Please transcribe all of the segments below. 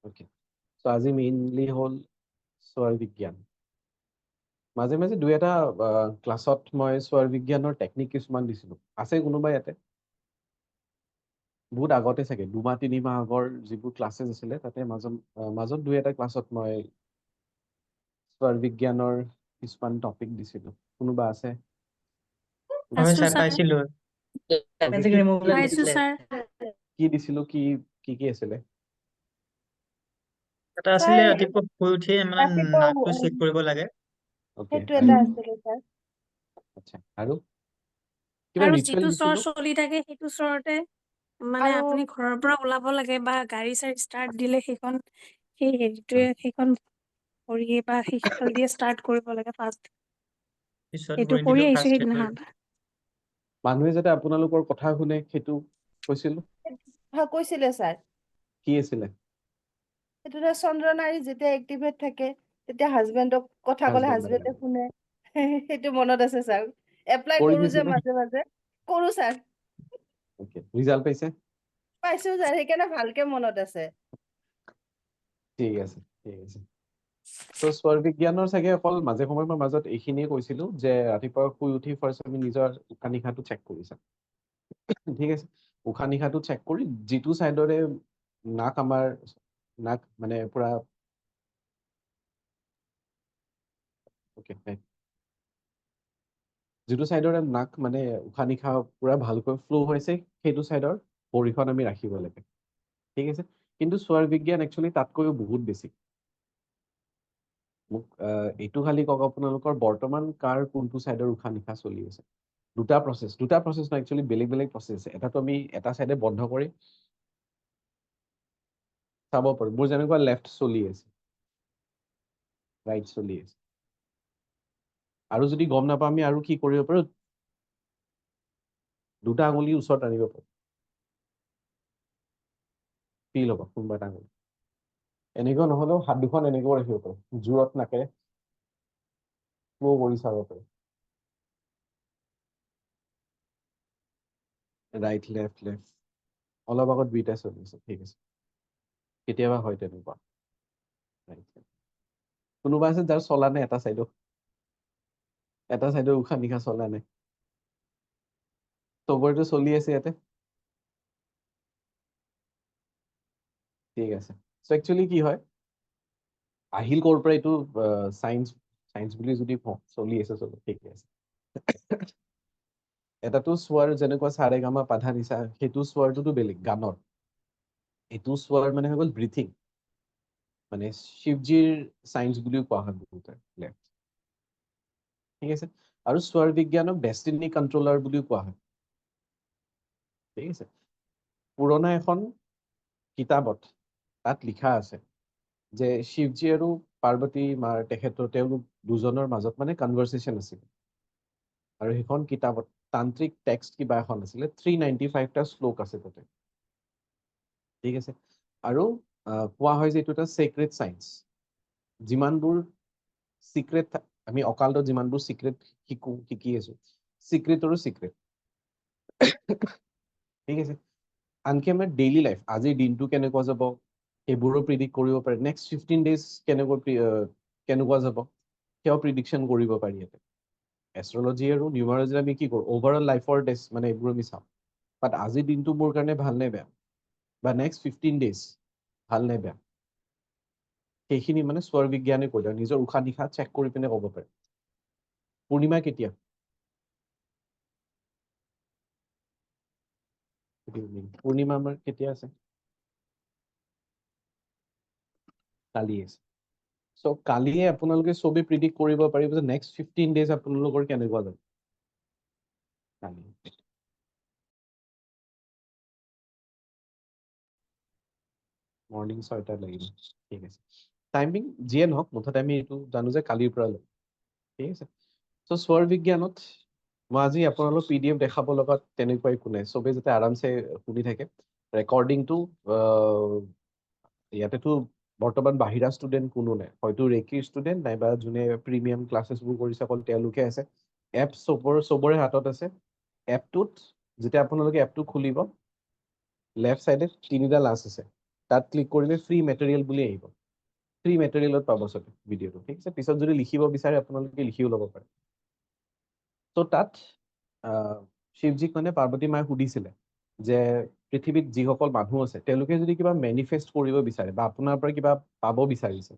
Okay so আজি mainly হ'ল স্বৰ বিজ্ঞান মাজে মাজে দুই এটা ক্লাছত মই স্বৰ বিজ্ঞানৰ টেকনিক কিছুমান দিছিলোঁ আছে কোনোবা ইয়াতে বহুত আগতে চাগে 2 মাহ 3 মাহ আগৰ যিবোৰ ক্লাছেছ আছিলে তাতে মাজত দুই এটা ক্লাছত মই স্বৰ বিজ্ঞানৰ কিছুমান টপিক দিছিলোঁ কোনোবা আছে হয় আছো স্যাৰ স্যাৰ পাইছিলো Okay, ম্যাজিক কি- ৰিমুভাল পাইছো দিছিলে স্যাৰ কি দিছিলোঁ কি আছিলে এটা আছিলে ৰাতিপুৱা শুই উঠিয়ে মানে ৰাতিপুৱা নাকটো চেক কৰিব লাগে ওকে সেইটো এটা আছিলে ছাৰ আচ্ছা আৰু কিবা আৰু ৰিচুৱেল যিটো স্বৰ দিছিলোঁ চলি থাকে সেইটো স্বৰতে মানে আৰু আপুনি ঘৰৰ পৰা ওলাব লাগে বা গাড়ী চাড়ী ষ্টাৰ্ট দিলে সেই হেৰিটোৱে সেইখন কৰিয়ে বা সেইফাল দিয়ে ষ্টাৰ্ট কৰিব লাগে ফাৰ্ষ্ট পিছত সেইটো কৰি কৰি দিলো আহিছো ফাৰ্ষ্ট সেইদিনাখন মানুহে যাতে আপোনালোকৰ কথা শুনে সেইটো কৈছিলোঁ হয় কৈছিলে ছাৰ কি আছিলে সেইটো এটা চন্দ্ৰনাৰী যেতিয়া এক্টিভেট থাকে তেতিয়া হাজবেণ্ডক কথা ক'লে Husband হাজবেণ্ডে ৰ শুনে সেইটো মনত আছে ছাৰ এপ্লাই কৰি কৰো যে থৈছিলে? মাজে মাজে কৰো ছাৰ ওকে ৰিজাল্ট পাইছে পাইছো ছাৰ সেইকাৰণে ভালকে মনত আছে ঠিক আছে তো স্বৰ বিজ্ঞানৰ চাগে অকল মাজে সময়ে মই মাজত এইখিনিয়ে কৈছিলো যে ৰাতিপুৱা শুই উঠি ফাৰ্ষ্ট আমি নিজৰ উশাহ নিশাহটো চেক কৰিছা ঠিক আছে উশাহ নিশাহটো চেক কৰি যিটো চাইডৰে নাক মানে পুৰা ওকে যিটো চাইডৰে নাক মানে উশাহ নিশাহ পুৰা ভালকৈ ফ্ল' হৈছে সেইটো চাইডৰ ভৰিখন আমি ৰাখিব লাগে ঠিক আছে কিন্তু স্বৰ বিজ্ঞান একচুৱেলি তাতকৈও বহুত বেছি মোক এইটো খালি কওক আপোনালোকৰ বৰ্তমান কাৰ কোনটো চাইডৰ উশাহ নিশাহ চলি আছে দুটা প্ৰচেছ নহয় একচুৱেলি বেলেগ বেলেগ প্ৰচেছ আছে এটাতো আমি এটা চাইডে বন্ধ কৰি চাব পাৰোঁ মোৰ যেনেকুৱা লেফ্ট চলি আছে ৰাইট চলি আছে আৰু যদি গম নাপাওঁ আমি আৰু কি কৰিব পাৰোঁ দুটা আঙুলি ওচৰত আনিব পাৰোঁ ফিল হ'ব কোনোবা এটা আঙুলি এনেকুৱা নহ'লেও হাত দুখন এনেকেও ৰাখিব পাৰোঁ জোৰত নাকেৰে ফ্ল' কৰি চাব পাৰোঁ ৰাইট লেফ্ট অলপ আগত দুইটা চলি আছে ঠিক আছে কেতিয়াবা হয় তেনেকুৱা কোনোবা আছে যাৰ চলা নাই এটা চাইডত উশাহ নিশাহ চলা নাই চবৰেতো চলি আছে ইয়াতে ঠিক আছে চ' একচুৱেলি কি হয় আহিল ক'ৰ পৰা এইটো চাইন্স বুলি যদি কওঁ চলি আছে চলো ঠিকে আছে এটাতো স্বৰ যেনেকুৱা চাৰে গামা পাধা নিচা সেইটো স্বৰটোতো বেলেগ গানৰ এইটো স্বৰ মানে হৈ গ'ল ব্ৰিথিং মানে শিৱজীৰ চাইন্স বুলিও কোৱা হয় বহুতে ঠিক আছে আৰু স্বৰ বিজ্ঞানক ডেষ্টিনি কণ্ট্ৰলাৰ বুলিও কোৱা হয় ঠিক আছে পুৰণা এখন কিতাপত তাত লিখা আছে যে শিৱজী আৰু পাৰ্বতী মাৰ তেওঁলোক দুজনৰ মাজত মানে কনভাৰচেশ্যন আছিল আৰু সেইখন কিতাপত তান্ত্ৰিক টেক্সট কিবা এখন আছিলে 395টা শ্লোক আছে তাতে ঠিক আছে আৰু কোৱা হয় যে এইটো এটা চেক্ৰেট চাইন্স যিমানবোৰ চিক্ৰেট আমি অকাল্টত যিমানবোৰ চিক্ৰেট শিকি আছো চিক্ৰেটৰো চিক্ৰেট ঠিক আছে আনকি আমাৰ ডেইলি লাইফ আজিৰ দিনটো কেনেকুৱা যাব এইবোৰো প্ৰিডিক্ট কৰিব পাৰে নেক্সট 15 days কেনেকুৱা যাব সেয়াও প্ৰিডিকশ্যন কৰিব পাৰি ইয়াতে এষ্ট্ৰলজি আৰু নিউমাৰলজি আমি কি কৰোঁ অভাৰঅল লাইফৰ মানে এইবোৰ আমি চাওঁ বাট আজিৰ দিনটো মোৰ কাৰণে ভাল নে বেয়া বা নেক্সট 15 days ভাল নে বেয়া সেইখিনি মানে স্বৰ বিজ্ঞানে কৈ দিয়ে নিজৰ উশাহ নিশাহ চেক কৰি পিনে ক'ব পাৰে পূৰ্ণিমা কেতিয়া পূৰ্ণিমা আমাৰ কেতিয়া আছে কালি আছে চ' কালিয়ে আপোনালোকে চবেই প্ৰিডিক্ট কৰিব পাৰিব যে নেক্সট 15 days আপোনালোকৰ কেনেকুৱা যাব কালি মৰ্ণিং 6টাত লাগিব ঠিক আছে টাইমিং যিয়ে নহওক মুঠতে আমি এইটো জানো যে কালিৰ পৰা ল'ম ঠিক আছে চ' স্বৰ বিজ্ঞানত মই আজি আপোনালোক PDF দেখাব লগত তেনেকুৱা একো নাই চবেই যাতে আৰামছে শুনি থাকে ৰেকৰ্ডিংটো ইয়াতেতো বৰ্তমান বাহিৰা ষ্টুডেণ্ট কোনো নাই হয়তো ৰেকিৰ ষ্টুডেণ্ট নাইবা যোনে প্ৰিমিয়াম ক্লাছেছবোৰ কৰিছে অকল তেওঁলোকে আছে এপ চবৰে হাতত আছে এপটোত যেতিয়া আপোনালোকে এপটো খুলিব লেফ্ট চাইডে 3টা লাষ্ট আছে তাত ক্লিক কৰিলে ফ্ৰী মেটেৰিয়েল বুলি আহিব ফ্ৰী মেটেৰিয়েলত পাব চবে ভিডিঅ'টো ঠিক আছে পিছত যদি লিখিব বিচাৰে আপোনালোকে লিখিও ল'ব পাৰে তো তাত শিৱজীক মানে পাৰ্বতী মায়ে সুধিছিলে যে পৃথিৱীত যিসকল মানুহ আছে তেওঁলোকে যদি কিবা মেনিফেষ্ট কৰিব বিচাৰে বা আপোনাৰ পৰা কিবা পাব বিচাৰিছে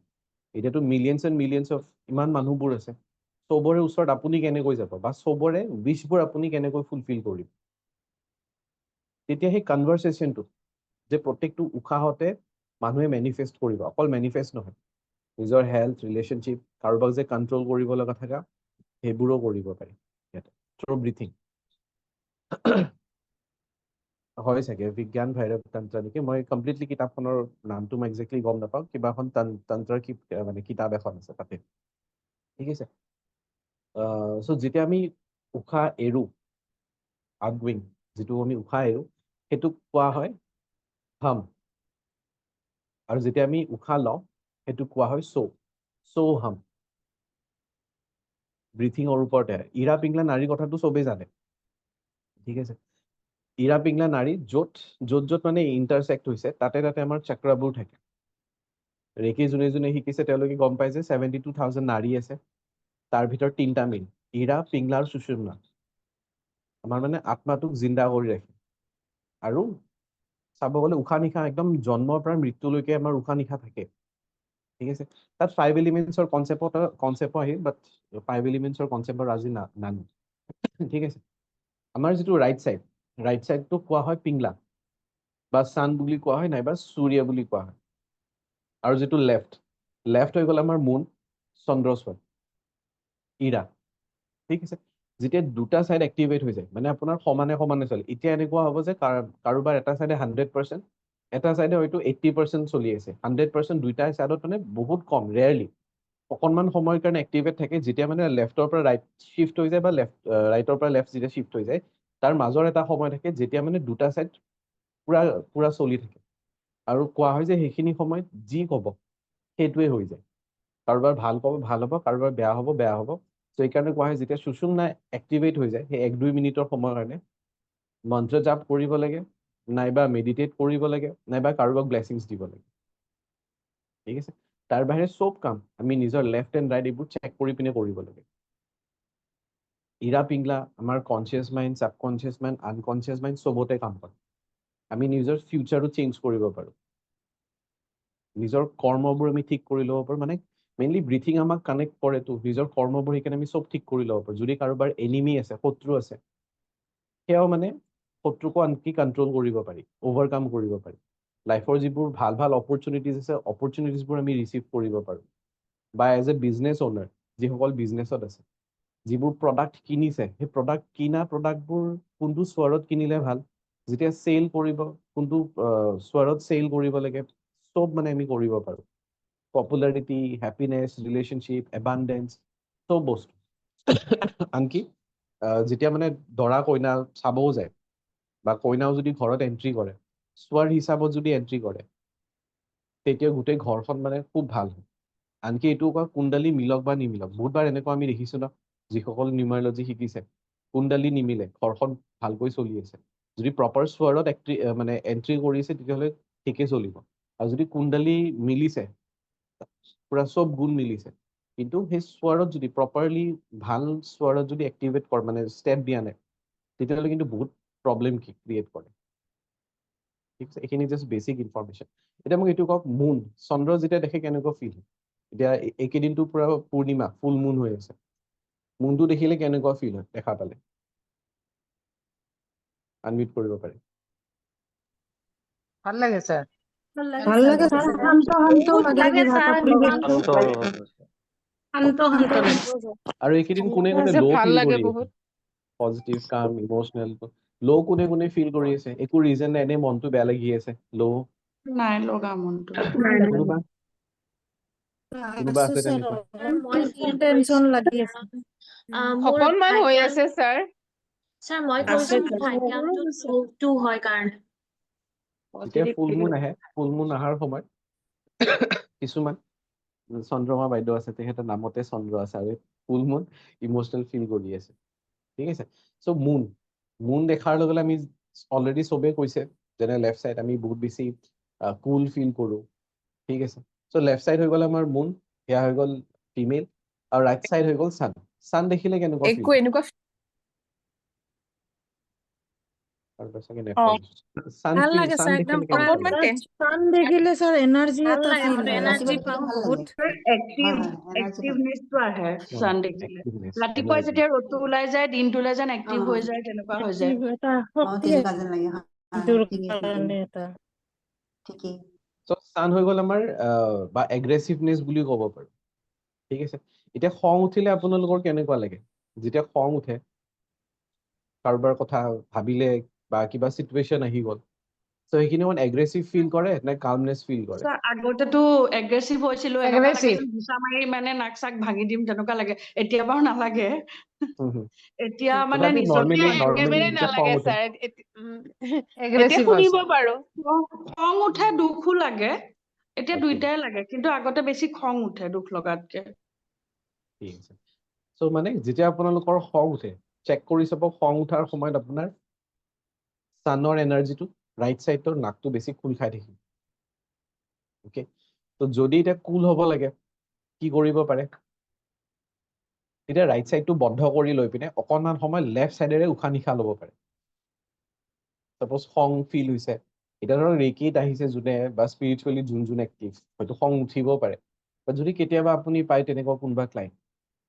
এতিয়াতো মিলিয়নছ এণ্ড মিলিয়নছ অফ ইমান মানুহবোৰ আছে চবৰে ওচৰত আপুনি কেনেকৈ যাব বা চবৰে উইচবোৰ আপুনি কেনেকৈ ফুলফিল কৰিব তেতিয়া সেই কনভাৰচেশ্যনটো যে প্ৰত্যেকটো উশাহতে মানুহে মেনিফেষ্ট কৰিব অকল মেনিফেষ্ট নহয় নিজৰ হেল্থ ৰিলেশ্যনশ্বিপ কাৰোবাক যে কণ্ট্ৰল কৰিব লগা থকা সেইবোৰো কৰিব পাৰি ইয়াতে থ্ৰু ব্ৰিথিং হয় চাগে বিজ্ঞান ভৈৰৱ তন্ত্ৰ নেকি মই কমপ্লিটলি কিতাপখনৰ নামটো মই একজেক্টলি গম নাপাওঁ কিবা এখন তন্ত্ৰৰ মানে কিতাপ এখন আছে তাতে ঠিক আছে চ' যেতিয়া আমি উশাহ এৰো আউটগোয়িং যিটো আমি উশাহ এৰো সেইটোক কোৱা হয় হাম আৰু যেতিয়া আমি উশাহ লওঁ সেইটোক কোৱা হয় চৌ হাম ব্ৰিথিঙৰ ওপৰতে ইৰা পিংগলা নাৰীৰ কথাটো চবেই জানে ঠিক আছে ইৰা পিংগলা নাৰী য'ত মানে ইণ্টাৰচেক্ট হৈছে তাতে আমাৰ চক্ৰবোৰ থাকে ৰেকি যোনে যোনে শিকিছে তেওঁলোকে গম পাই যে 72,000 নাৰী আছে তাৰ ভিতৰত 3টা মেইন ইৰা পিংগলা আৰু সুষুম্না আমাৰ মানে আত্মাটোক জিন্দা কৰি ৰাখে আৰু চাব গ'লে উশাহ নিশাহ একদম জন্মৰ পৰা মৃত্যুলৈকে আমাৰ উশাহ নিশাহ থাকে ঠিক আছে তাত 5 এলিমেণ্টছৰ কনচেপ্ট আহিল বাট 5 এলিমেণ্টছৰ কনচেপ্টৰ আজি নানো ঠিক আছে আমাৰ যিটো ৰাইট চাইডটোক কোৱা হয় পিংগলা বা ছান বুলি কোৱা হয় নাইবা সূৰ্য বুলি কোৱা হয় আৰু যিটো লেফ্ট হৈ গ'ল আমাৰ মুন চন্দ্ৰস্বত ইৰা ঠিক আছে যেতিয়া দুটা চাইড এক্টিভেট হৈ যায় মানে আপোনাৰ সমানে চলে এতিয়া এনেকুৱা হ'ব যে কাৰোবাৰ এটা চাইডে 100% এটা চাইডে হয়তো 80% চলি আছে 100% দুইটা চাইডত মানে বহুত কম ৰেয়াৰলি অকণমান সময়ৰ কাৰণে এক্টিভেট থাকে যেতিয়া মানে লেফ্টৰ পৰা ৰাইট শিফ্ট হৈ যায় বা ৰাইটৰ পৰা লেফ্ট যেতিয়া শিফ্ট হৈ যায় তাৰ মাজৰ এটা সময় থাকে যেতিয়া মানে দুটা চাইড পুৰা চলি থাকে আৰু কোৱা হয় যে সেইখিনি সময়ত যি ক'ব সেইটোৱে হৈ যায় কাৰোবাৰ ভাল ক'ব ভাল হ'ব কাৰোবাৰ বেয়া হ'ব ত' এইকাৰণে কোৱা হয় যেতিয়া সুষুম্না এক্টিভেট হৈ যায় সেই 1-2 মিনিটৰ সময়ৰ কাৰণে মন্ত্ৰ জাপ কৰিব লাগে নাইবা মেডিটেট কৰিব লাগে নাইবা কাৰোবাক ব্লেছিংছ দিব লাগে ঠিক আছে তাৰ বাহিৰে চব কাম আমি নিজৰ লেফ্ট এণ্ড ৰাইট এইবোৰ চেক কৰি পিনে কৰিব লাগে ইৰা পিংগলা আমাৰ conscious mind ছাবকনচিয়াছ mind unconscious mind চবতে কাম কৰে আমি নিজৰ ফিউচাৰো চেঞ্জ কৰিব পাৰোঁ নিজৰ কৰ্মবোৰ আমি ঠিক কৰি ল'ব পাৰোঁ মানে মেইনলি ব্ৰিথিং আমাক কানেক্ট কৰেতো নিজৰ কৰ্মবোৰ সেইকাৰণে আমি চব ঠিক কৰি ল'ব পাৰোঁ যদি কাৰোবাৰ এনিমি আছে শত্ৰু আছে সেয়াও মানে শত্ৰুকো আনকি কণ্ট্ৰল কৰিব পাৰি অভাৰকাম কৰিব পাৰি লাইফৰ যিবোৰ ভাল অপৰচুনিটিজ আছে অপৰচুনিটিজবোৰ আমি ৰিচিভ কৰিব পাৰোঁ বা এজ এ বিজনেছ অ'নাৰ যিসকল বিজনেছত আছে যিবোৰ প্ৰডাক্ট কিনিছে সেই কিনা প্ৰডাক্টবোৰ কোনটো স্বৰত কিনিলে ভাল যেতিয়া চেল কৰিব কোনটো স্বৰত চেল কৰিব লাগে চব মানে আমি কৰিব পাৰোঁ পপুলাৰিটি হেপিনেছ ৰিলেশ্যনশ্বিপ এবাণ্ডেঞ্চ চব বস্তু আনকি যেতিয়া মানে দৰা কইনা চাবও যায় বা কইনাও যদি ঘৰত এণ্ট্ৰি কৰে স্বৰ হিচাপত যদি এণ্ট্ৰি কৰে তেতিয়া গোটেই ঘৰখন মানে খুব ভাল হয় আনকি এইটো কয় কুণ্ডলী মিলক বা নিমিলক বহুতবাৰ এনেকুৱা আমি দেখিছোঁ ন যিসকল নিউমাৰলজি শিকিছে কুণ্ডলী নিমিলে ঘৰখন ভালকৈ চলি আছে যদি প্ৰপাৰ স্বৰত মানে এণ্ট্ৰি কৰিছে তেতিয়াহ'লে ঠিকে চলিব আৰু যদি কুণ্ডলী মিলিছে পুৰা চব গুণ মিলিছে কিন্তু সেই স্বৰত যদি প্ৰপাৰলি ভাল স্বৰত যদি এক্টিভেট কৰে মানে ষ্টেপ দিয়া নাই তেতিয়াহ'লে কিন্তু বহুত প্ৰব্লেম ক্ৰিয়েট কৰে ঠিক আছে এইখিনি জাষ্ট বেচিক ইনফৰমেশ্যন এতিয়া মোক এইটো কওক মুন চন্দ্ৰ যেতিয়া দেখে কেনেকুৱা ফিল হয় এতিয়া এইকেইদিনটো পুৰা পূৰ্ণিমা ফুল মুন হৈ আছে মুনটো দেখিলে কেনেকুৱা ফিল হয় দেখা পালে আনমিউট কৰিব পাৰে ভাল লাগে স্যাৰ ভাল লাগে শান্ত বহুত লাগে লাগে স্যাৰ শান্ত লাগে আৰু এইকেইদিন কোনে ল' ফিল কৰি আছে পজিটিভ কাম ইমোচনেল ল' কোনে ফিল কৰি আছে একো ৰিজন নাই এনেই মনটো বেয়া লাগি আছে ল' নাই লগা মনটো কোনোবা আছে তেনেকুৱা টেনচন লাগি আছে অকনমান হৈ আছে স্যাৰ ছাৰ মই কৈছো মোৰ ভাগ্যামটো 2 হয় কাৰণে যেতিয়া ফুল মুন অহাৰ সময় কিছুমান চন্দ্ৰমা বাইদেউ আছে তেখেতৰ নামতে চন্দ্ৰ আছে আৰু ফুল মুন ইমোচনেল ফিল কৰি আছে ঠিক আছে চ' মুন দেখাৰ লগে লগে আমি অলৰেডি চবেই কৈছে যেনে লেফ্ট চাইড আমি বহুত বেছি কুল ফিল কৰোঁ ঠিক আছে চ' লেফ্ট চাইড হৈ গ'ল আমাৰ মুন সেয়া হৈ গ'ল ফিমেল আৰু ৰাইট চাইড হৈ গ'ল ছান ছান দেখিলে কেনেকুৱা একো ফিল এনেকুৱা ছান ভাল ফিল লাগে ছান ছাৰ দেখিলে একদম পুৰা কেনেকুৱা অকণমান লাগে টেনচন চান দেখিলে ছাৰ এনাৰ্জি ভাল এটা লাগে ফিল মানে হয় এনাৰ্জি ৰাতিপুৱা পাওঁ ভাল বহুত লাগে। এক্টিভনেছটো আহে চান দেখিলে ৰাতিপুৱা এনাৰ্জি যেতিয়া ৰ'দটো ওলাই যায় দিনটোলৈ যেন এক্টিভ হৈ যায় তেনেকুৱা হৈ যায় Active এটা শক্তি তোৰ কাৰণে এটা চ' ছান হৈ গ'ল আমাৰ বা এগ্ৰেছিভনেছ বুলিও ক'ব পাৰোঁ ঠিক আছে এতিয়া খং উঠিলে আপোনালোকৰ কেনেকুৱা লাগে যেতিয়া খং উঠে কাৰোবাৰ কথা ভাবিলে বা কিবা চিটুৱেশ্যন আহি গ'ল চ' সেইখিনি সময়ত এগ্ৰেছিভ ফিল কৰে নে কামনেছ ফিল কৰে আগতেতো এগ্ৰেছিভ হৈছিলো এনেকুৱা লাগে যেন ঘুচা মাৰি মানে নাক চাক ভাঙি দিম তেনেকুৱা লাগে এতিয়া বাৰু নালাগে এতিয়া মানে তথাপি নিজকে নৰ্মেলি যেতিয়া খং উঠে এতিয়া শুনিব পাৰো খং উঠে দুখো লাগে এতিয়া Okay. দুইটাই লাগে কিন্তু আগতে বেছি খং উঠে দুখ লগাতকে ঠিক আছে চ' মানে যেতিয়া আপোনালোকৰ খং উঠে চেক কৰি চাব খং উঠাৰ সময়ত আপোনাৰ ছানৰ এনাৰ্জিটো ৰাইট চাইডৰ নাকটো বেছি খোল খাই থাকিব অ'কে তো যদি এতিয়া কুল হ'ব লাগে কি কৰিব পাৰে তেতিয়া ৰাইট চাইডটো বন্ধ কৰি লৈ পিনে অকণমান সময় লেফ্ট চাইডেৰে উশাহ নিশাহ ল'ব পাৰে চাপ'জ খং ফিল হৈছে এতিয়া ধৰক ৰেকিত আহিছে যোনে বা স্পিৰিচুৱেলি যোন এক্টিভ হয়তো খং উঠিব পাৰে বা যদি কেতিয়াবা আপুনি পায় তেনেকুৱা কোনোবা ক্লাইণ্ট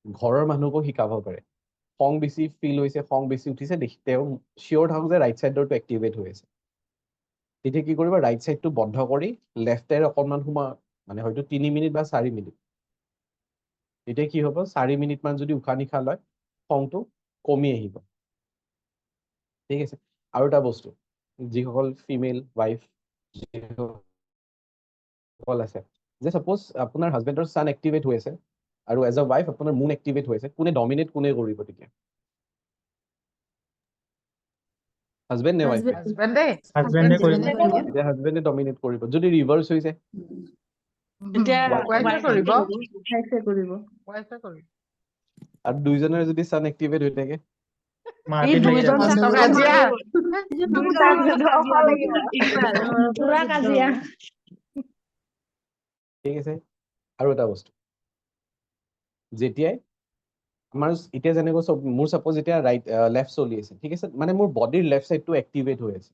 ঘৰৰ মানুহকো শিকাব পাৰে খং বেছি ফিল হৈছে খং বেছি উঠিছে দেখি তেওঁ চিয়'ৰ থাকক যে ৰাইট চাইডৰটো এক্টিভেট হৈ আছে তেতিয়া কি কৰিব ৰাইট চাইডটো বন্ধ কৰি লেফ্টেৰে অকণমান সময় মানে হয়তো 3 মিনিট বা 4 মিনিট তেতিয়া কি হ'ব 4 মিনিটমান যদি উশাহ নিশাহ লয় খংটো কমি আহিব ঠিক আছে আৰু এটা বস্তু যিসকল ফিমেল ৱাইফ যিসকল আছে যে চাপ'জ আপোনাৰ হাজবেণ্ডৰ ছান এক্টিভেট হৈ আছে আৰু এজ এ ৱাইফ আপোনাৰ মুন এক্টিভেট হৈ আছে কোনে ডমিনেট কোনে কৰিব তেতিয়া হাজবেণ্ড নে ৱাইফে হাজবেণ্ডে কৰিব তেতিয়া হাজবেণ্ডে ডমিনেট কৰিব যদি ৰিভাৰ্চ হৈছে এতিয়া ৱাইফে কৰিব ৱাইফে কৰিব আৰু দুইজনৰ যদি ছান এক্টিভেট হৈ থাকে এই মাৰপিট লাগি দুইজন যাব চান কাজিয়া। দুইজনৰ মাজত কাজিয়া লাগিব equal। পুৰা কাজিয়া ঠিক আছে আৰু এটা বস্তু যেতিয়াই আমাৰ এতিয়া যেনেকৈ চব মোৰ চাপ'জ এতিয়া ৰাইট লেফ্ট চলি আছে ঠিক আছে মানে মোৰ বডিৰ লেফ্ট চাইডটো এক্টিভেট হৈ আছে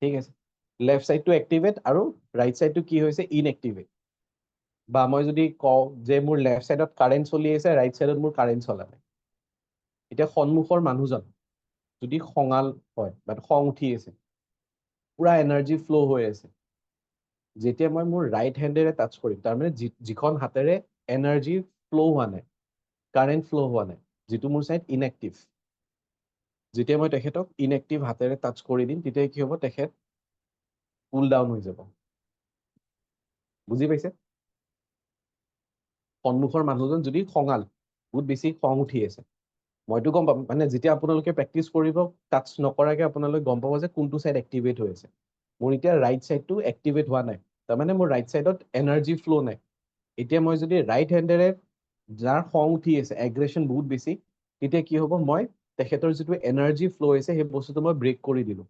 ঠিক আছে লেফ্ট চাইডটো এক্টিভেট আৰু ৰাইট চাইডটো কি হৈছে ইনএক্টিভেট বা মই যদি কওঁ যে মোৰ লেফ্ট চাইডত কাৰেণ্ট চলি আছে ৰাইট চাইডত মোৰ কাৰেণ্ট চলা নাই এতিয়া সন্মুখৰ মানুহজন যদি খঙাল হয় বা খং উঠি আছে পুৰা এনাৰ্জি ফ্ল' হৈ আছে যেতিয়া মই মোৰ ৰাইট হেণ্ডেৰে টাচ কৰিম তাৰমানে যিখন হাতেৰে এনাৰ্জি ফ্ল' হোৱা নাই কাৰেণ্ট ফ্ল' হোৱা নাই যিটো মোৰ চাইড ইনএক্টিভ যেতিয়া মই তেখেতক ইনএক্টিভ হাতেৰে টাচ কৰি দিম তেতিয়া কি হ'ব তেখেত কুল ডাউন হৈ যাব বুজি পাইছে সন্মুখৰ মানুহজন যদি খঙাল বহুত বেছি খং উঠি আছে মইতো গম পাম মানে যেতিয়া আপোনালোকে প্ৰেক্টিচ কৰিব টাচ নকৰাকে আপোনালোকে গম পাব যে কোনটো চাইড এক্টিভেট হৈ আছে মোৰ এতিয়া ৰাইট চাইডটো এক্টিভেট হোৱা নাই তাৰমানে মোৰ ৰাইট চাইডত এনাৰ্জি ফ্ল' নাই এতিয়া মই যদি ৰাইট হেণ্ডেৰে যাৰ খং উঠি আছে এগ্ৰেশ্যন বহুত বেছি তেতিয়া কি হ'ব মই তেখেতৰ যিটো এনাৰ্জি ফ্ল' হৈছে সেই বস্তুটো মই ব্ৰেক কৰি দিলোঁ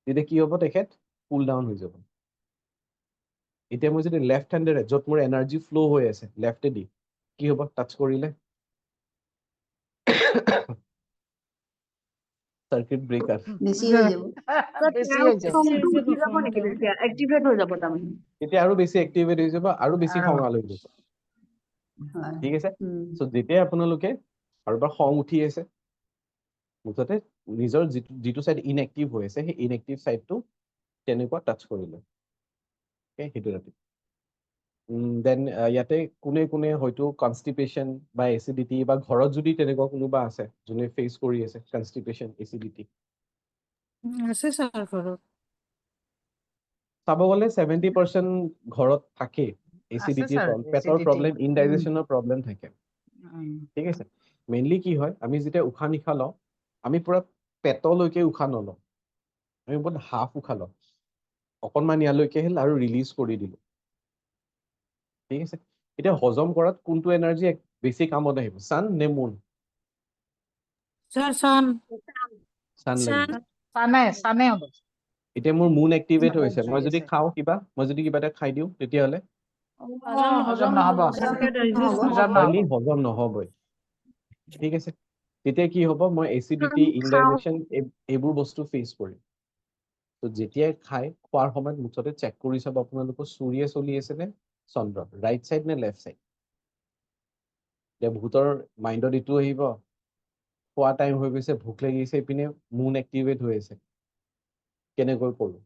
তেতিয়া কি হ'ব তেখেত কুল ডাউন হৈ যাব এতিয়া মই যদি লেফ্ট হেণ্ডেৰে য'ত মোৰ এনাৰ্জি ফ্ল' হৈ আছে লেফ্টেদি কি হ'ব টাচ কৰিলে সাৰ্কিট ব্ৰেকাৰ বেছি হৈ যাব এক্টিভেট হৈ যাব তাৰমানে এতিয়া আৰু বেছি এক্টিভেট হৈ যাব আৰু বেছি খঙাল হৈ যাব ঠিক আছে সো যেতিয়া আপোনালোকে কাৰোবাৰ খং উঠি আছে মুঠতে নিজৰ যিটো সাইড ইনএক্টিভ হৈ আছে সেই ইনএক্টিভ সাইডটো তেনেকুৱা টাচ কৰিলে সেইটো ৰাতি দেন ইয়াতে কোনে কোনে হয়তো কনষ্টিপেশ্যন বা এচিডিটি বা ঘৰত যদি তেনেকুৱা কোনোবা আছে যোনে ফেচ কৰি আছে কনষ্টিপেশ্যন এচিডিটি আছে ছাৰ ঘৰত চাব গ'লে 70% ঘৰত থাকে এচিডিটিৰ ছাৰ, প্ৰব্লেম পেটৰ acidity। প্ৰব্লেম ইনডাইজেশ্যনৰ প্ৰব্লেম থাকে ঠিক আছে মেইনলি কি হয় আমি যেতিয়া উশাহ নিশাহ লওঁ আমি পুৰা পেটলৈকে উশাহ নলওঁ আমি বহুত হাফ উশাহ লওঁ অকণমান ইয়ালৈকে আহিল আৰু ৰিলিজ কৰি দিলোঁ ঠিক আছে এতিয়া হজম কৰাত কোনটো এনাৰ্জি বেছি কামত আহিব ছান নে মুন ছাৰ চান ছান চান লাগিব চানে হ'ব এতিয়া মোৰ মুন এক্টিভেট হজম হৈছে, মই যদি খাওঁ কিবা, মই যদি কিবা এটা খাই দিওঁ তেতিয়াহ'লে হজম নহ'ব properly হজম নহ'বই, ঠিক আছে। তেতিয়া কি হ'ব, মই এচিডিটি, ইনডাইজেশ্যন এইবোৰ বস্তু ফেচ কৰিম। তো যেতিয়াই খোৱাৰ সময়ত মুঠতে চেক কৰি চাব আপোনালোকৰ চুৰিয়ে চলি আছে নে চন্দ্ৰ, ৰাইট চাইড নে লেফ্ট চাইড। এতিয়া ভূতৰ মাইণ্ডত এইটো আহিব, খোৱা টাইম হৈ গৈছে, ভোক লাগিছে, এইপিনে মুন এক্টিভেট হৈ আছে, কেনেকৈ কৰোঁ।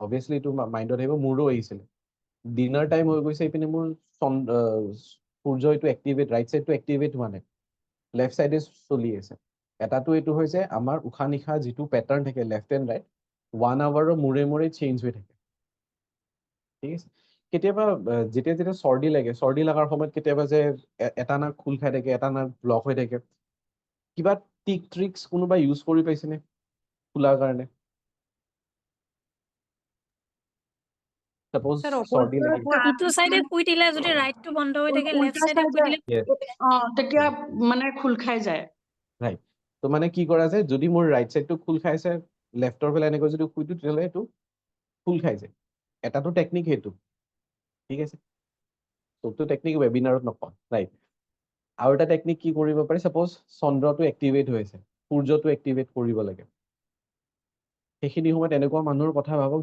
অবভিয়াছলি এইটো মাইণ্ডত আহিব, মোৰো আহিছিলে। ডিনাৰ টাইম হৈ গৈছে, এইপিনে মোৰ সূৰ্য এইটো এক্টিভেট, ৰাইট চাইডটো এক্টিভেট হোৱা নাই, লেফ্ট চাইডে চলি আছে। এটাটো এইটো হৈছে আমাৰ উশাহ নিশাহ যিটো পেটাৰ্ণ থাকে লেফ্ট এণ্ড ৰাইট 1 আৱাৰৰ মূৰে মূৰে চেঞ্জ হৈ থাকে, ঠিক আছে। কেতিয়াবা যেতিয়া যেতিয়া চৰ্দি লাগে, চৰ্দি লগাৰ সময়ত কেতিয়াবা যে এটা নাক খোল খাই থাকে, এটা নাক ব্লক হৈ থাকে, কিবা টিক ট্ৰিক্স কোনোবা ইউজ কৰি পাইছেনে খোলাৰ কাৰণে? Suppose চৰ্দি লাগি ইটো চাইডে শুই দিলে যদি ৰাইটটো বন্ধ হৈ থাকে, লেফ্ট চাইডে শুই দিলে তেতিয়া মানে খোল খাই যায়। ৰাইট। তো মানে কি কৰা যায়, যদি মোৰ ৰাইট চাইডটো খোল খাইছে, লেফ্টৰ ফালে এনেকৈ যদি শুই দিওঁ তেতিয়াহ'লে এইটো খোল খাই যায়। এটাটো টেকনিক সেইটো, ঠিক আছে। চবটো টেকনিক ৱেবিনাৰত নকওঁ, ৰাইট। আৰু এটা টেকনিক কি কৰিব পাৰি, ছাপ'জ চন্দ্ৰটো এক্টিভেট হৈ আছে, সূৰ্যটো এক্টিভেট কৰিব লাগে। সেইখিনি সময়ত এনেকুৱা মানুহৰ কথা ভাবক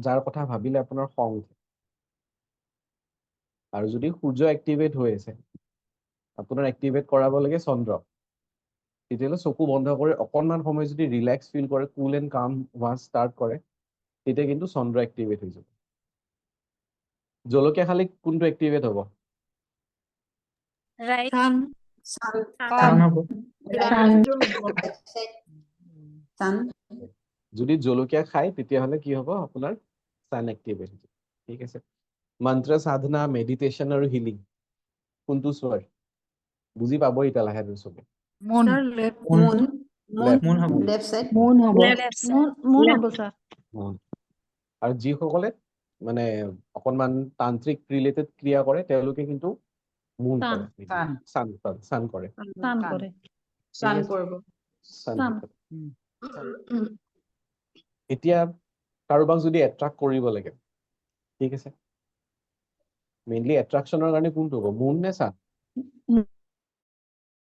যাৰ কথা ভাবিলে আপোনাৰ খং উঠে। আৰু যদি সূৰ্য এক্টিভেট হৈ আছে, আপোনাৰ এক্টিভেট কৰাব লাগে চন্দ্ৰ। তেতিয়াহ'লে চকু বন্ধ কৰি অকণমান সময় যদি ৰিলেক্স ফিল কৰে, কুল এণ্ড কাম হোৱা ষ্টাৰ্ট কৰে, তেতিয়া কিন্তু চন্দ্ৰ এক্টিভেট হৈ যাব। জলকীয়া খালে কোনটো এক্টিভেট হ'ব? ৰাইট। টান হ'ব। যদি জলকীয়া খায় তেতিয়াহ'লে কি হ'ব, আপোনাৰ চান এক্টিভেট হ'ব, ঠিক আছে। মন্ত্ৰ সাধনা, মেডিটেশ্যন আৰু হিলিং কোনটো চোৱাৰ বুজি পাব এতিয়া লাহে ধীৰে চবে। মুন মুন হ'ব। মুন হ'ব Left side. মুন হ'ব ছাৰ। আৰু যিসকলে মানে অকণমান তান্ত্ৰিক ৰিলেটেড ক্ৰিয়া কৰে তেওঁলোকে কিন্তু মুন কৰে, চান কৰে, স্নান ঠিক আছে? কৰিব। sun কৰে। এতিয়া কাৰোবাক যদি এট্ৰাক্ট কৰিব লাগে, ঠিক আছে, মেইনলি এট্ৰাকশ্যনৰ কাৰণে কোনটো হ'ব, মুন নে চান?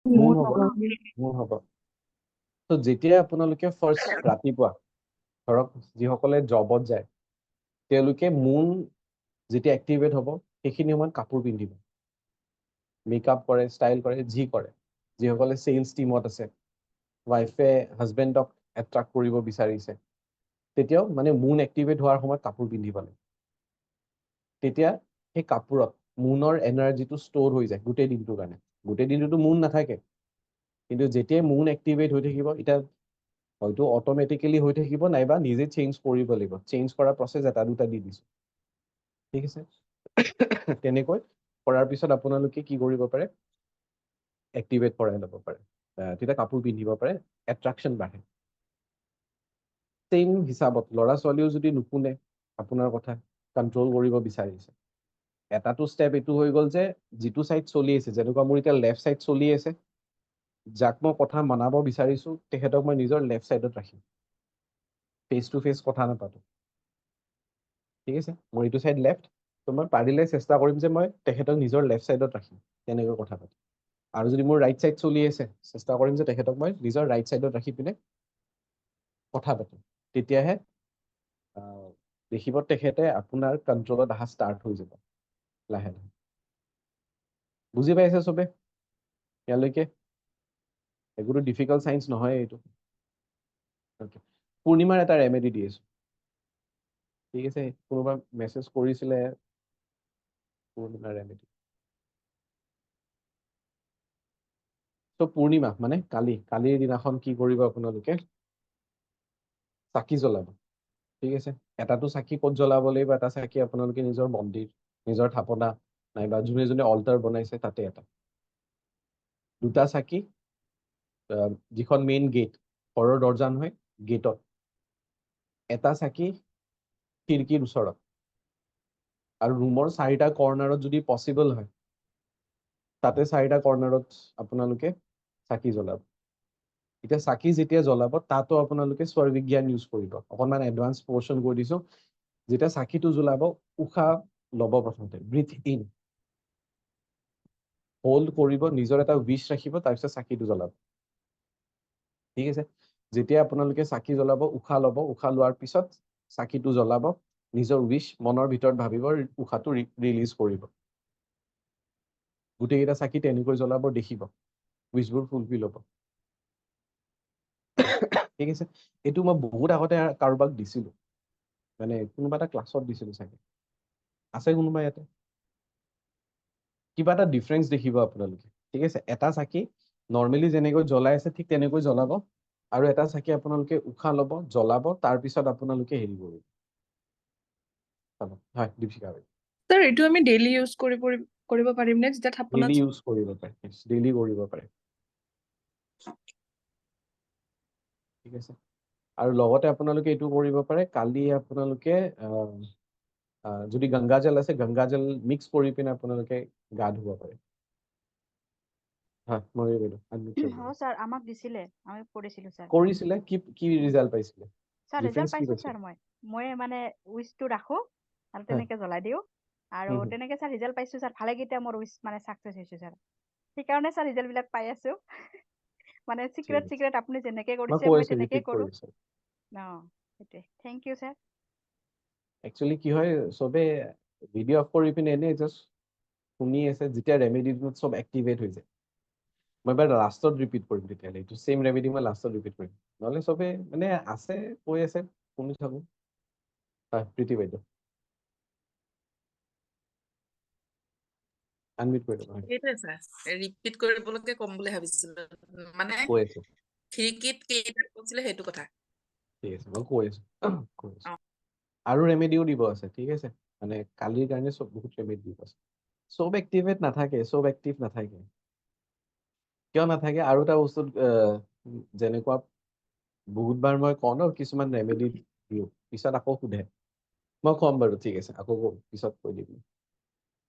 মুন হ'ব, মুন হ'ব। তো যেতিয়া আপোনালোকে ফাৰ্ষ্ট ৰাতিপুৱা ধৰক যিসকলে জবত যায় তেওঁলোকে মুন যেতিয়া এক্টিভেট হ'ব সেইখিনি সময়ত কাপোৰ পিন্ধিব, মেকআপ কৰে, ষ্টাইল কৰে, যি কৰে। যিসকলে চেলছ টিমত আছে, ৱাইফে হাজবেণ্ডক এট্ৰাক্ট কৰিব বিচাৰিছে, তেতিয়াও মানে মুন এক্টিভেট হোৱাৰ সময়ত কাপোৰ পিন্ধিব লাগে। তেতিয়া সেই কাপোৰত মুনৰ এনাৰ্জিটো ষ্ট'ৰ হৈ যায় গোটেই দিনটোৰ কাৰণে। গোটেই দিনটোতো মুন নাথাকে, কিন্তু যেতিয়াই মুন এক্টিভেট হৈ থাকিব, এতিয়া হয়তো অট'মেটিকেলি হৈ থাকিব, নাইবা নিজে চেঞ্জ কৰিব লাগিব। চেঞ্জ কৰা প্ৰচেছ এটা দুটা দি দিছোঁ, ঠিক আছে। তেনেকৈ কৰাৰ পিছত আপোনালোকে কি কৰিব পাৰে, এক্টিভেট কৰাই ল'ব পাৰে, তেতিয়া কাপোৰ পিন্ধিব পাৰে, এট্ৰাকশ্যন বাঢ়ে। চেইম হিচাপত ল'ৰা ছোৱালীও যদি নুশুনে আপোনাৰ কথা, কণ্ট্ৰল কৰিব বিচাৰিছে, এটাটো ষ্টেপ এইটো হৈ গ'ল যে যিটো ছাইড চলি আছে, যেনেকুৱা মোৰ এতিয়া লেফ্ট ছাইড চলি আছে, যাক মই কথা মনাব বিচাৰিছোঁ তেখেতক মই নিজৰ লেফ্ট ছাইডত ৰাখিম, ফেচ টু ফেচ কথা নাপাতোঁ, ঠিক আছে। মোৰ এইটো ছাইড লেফ্ট, তো মই পাৰিলে চেষ্টা কৰিম যে মই তেখেতক নিজৰ লেফ্ট ছাইডত ৰাখিম, তেনেকৈ কথা পাতিম। আৰু যদি মোৰ ৰাইট ছাইড চলি আছে, চেষ্টা কৰিম যে তেখেতক মই নিজৰ ৰাইট ছাইডত ৰাখি পিনে কথা পাতিম। তেতিয়াহে দেখিব তেখেতে আপোনাৰ কণ্ট্ৰলত অহা ষ্টাৰ্ট হৈ যাব লাহে লাহে। বুজি পাইছে চবে ইয়ালৈকে? একোতো ডিফিকাল্ট চাইন্স নহয় এইটো। পূৰ্ণিমাৰ এটা ৰেমেডি দি আছোঁ, ঠিক আছে। কোনোবা মেছেজ কৰিছিলে পূৰ্ণিমাৰ ৰেমেডি। তো পূৰ্ণিমা মানে কালিৰ দিনাখন কি কৰিব আপোনালোকে, চাকি জ্বলাব, ঠিক আছে। এটাটো চাকি ক'ত জ্বলাব লাগিব, এটা চাকি আপোনালোকে নিজৰ মন্দিৰ, নিজৰ থাপনা, নাইবা যোনে যোনে অল্টাৰ বনাইছে তাতে এটা। দুটা চাকি যিখন মেইন গেট, ঘৰৰ দৰ্জা নহয়, গেটত। এটা চাকি খিৰিকীৰ ওচৰত। আৰু ৰুমৰ 4টা কৰ্নাৰত যদি পচিবল হয়, তাতে 4টা কৰ্নাৰত আপোনালোকে চাকি জ্বলাব। এতিয়া চাকি যেতিয়া জ্বলাব তাতো আপোনালোকে স্বৰ বিজ্ঞান ইউজ কৰিব অকণমান এডভান্স পৰ্চন কৰি দিছো যেতিয়া চাকিটো জ্বলাব উশাহ ল'ব প্ৰথমতে ব্ৰিথ ইন হোল্ড কৰিব নিজৰ এটা উইচ ৰাখিব তাৰপিছত চাকিটো জ্বলাব ঠিক আছে যেতিয়া আপোনালোকে চাকি জ্বলাব উশাহ ল'ব উশাহ লোৱাৰ পিছত চাকিটো জ্বলাব নিজৰ উইচ মনৰ ভিতৰত ভাবিব উশাহটো ৰিলিজ কৰিব গোটেইকেইটা চাকি তেনেকৈ জ্বলাব দেখিব উইচবোৰ ফুলফিল হ'ব ঠিক আছে এইটো মই বহুত আগতে কাৰোবাক দিছিলো মানে কোনোবা এটা ক্লাছত দিছিলো চাগে আছে কোনোবা ইয়াতে কিবা এটা ডিফাৰেন্স দেখিব আপোনালোকে ঠিক আছে এটা চাকি নৰ্মেলি যেনেকৈ জ্বলাই আছে ঠিক তেনেকৈ জ্বলাব আৰু এটা চাকি আপোনালোকে উশাহ ল'ব জ্বলাব তাৰপিছত আপোনালোকে হেৰি কৰিব চাব হয় দীপশিকা স্যাৰ এইটো আমি ডেইলি ইউজ কৰিব পাৰিম নে যেতিয়া ডেইলি থাপনাত ইউজ কৰিব পাৰে ডেইলি কৰিব পাৰে ঠিক আছে আৰু লগতে আপোনালোকে এইটো কৰিব পাৰে কালি আপোনালোকে যদি গংগাজল আছে গংগাজল মিক্স কৰি পিনে আপোনালোকে গা ধুব পাৰে হয় মই স্যাৰ আমাক দিছিলে আমি পঢ়িছিলো স্যাৰ কৰিছিলে কি কি ৰিজাল্ট পাইছিলে স্যাৰ ডিফাৰেন্স ৰিজাল্ট কি পাইছো পাইছে স্যাৰ মই মানে উইচটো ৰাখো আৰু হয়। তেনেকে জ্বলাই দিও আৰু হুম। তেনেকে স্যাৰ ৰিজাল্ট পাইছো স্যাৰ ভালেকেইটা মোৰ উইচ মানে সাকসেস হৈছে স্যাৰ সেইকাৰণে স্যাৰ ৰিজাল্ট বিলাক পাই আছো মানে ঠিক আছে চিক্ৰেট আপুনি যেনেকে মই কৰিছে কৈ মই আছো তেনেকে ৰিপিট কৰো কৰিছো সেইটোৱে থেংক ইউ স্যাৰ একচুৱেলি কি হয় চবে ভিডিঅ' অফ কৰি পিনে এনেই জাষ্ট শুনি আছে যেতিয়া ৰেমেডিটো চব এক্টিভেট হৈ যায় মই এবাৰ লাষ্টত ৰিপিট কৰিম তেতিয়াহ'লে এইটো চেম ৰেমেডি মই লাষ্টত ৰিপিট কৰিম নহ'লে চবে মানে আছে কৈ আছে শুনি থাকো হয় প্ৰীতি বাইদেউ আনমিউট কৰি দিয়ক হয় সেইটোৱে ছাৰ ৰিপিট কৰিবলৈকে ক'ম বুলি ভাবিছিলো মানে কৈ আছো খিৰিকীত কেইটা কৈছিলে সেইটো কথা ঠিক আছে মই কৈ আছো অ। আৰু ৰেমেডিও দিব আছে ঠিক আছে মানে কালিৰ কাৰণে চব বহুত ৰেমেডি দিব আছে চব এক্টিভেট নাথাকে চব এক্টিভ নাথাকে কিয় নাথাকে আৰু এটা বস্তুত যেনেকুৱা বহুতবাৰ মই কওঁ ন কিছুমান ৰেমেডি দিওঁ পিছত আকৌ সোধে মই ক'ম বাৰু ঠিক আছে আকৌ পিছত কৈ দিম